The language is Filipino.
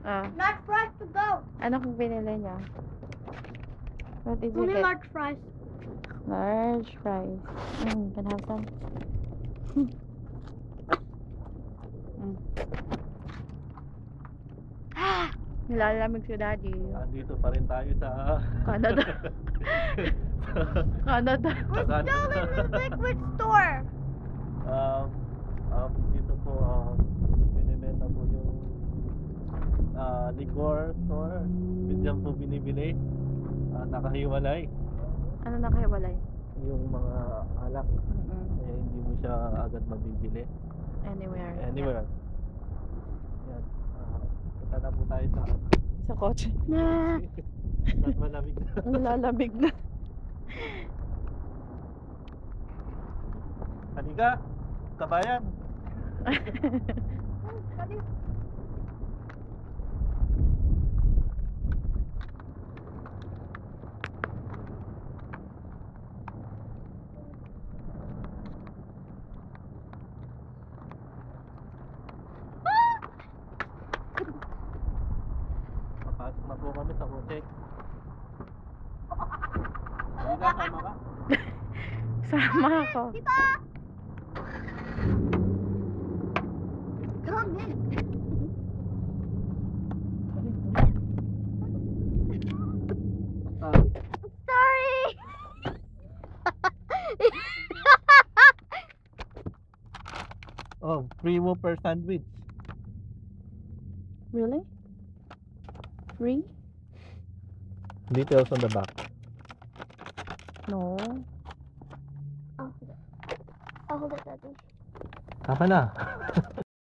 Not fries to go. Ano kung binili niya? What did you Only get? large fries. Large fries. Can I have some? Nilalamig si Daddy. Andito pa rin tayo sa Canada. Canada. We're still in the liquid store. Dito po binibenta po yung liquor store. Diyan po binibili. Nakahiwalay Ano nakahiwalay? yung mga alak. Kaya hindi mo siya agad mabibili Anywhere. anywhere. Yan. Punta na po tayo sa Sa kotse. Na. at malamig na. Nilalamig na. Halika, kabayan. Papasok na po kami sa kotse. Halika, sama ka. Sama ako. Tita! Come in. Sorry. Oh, free Whopper sandwich. Really? Free? Details on the back. No. I'll hold it, Daddy. Tama na.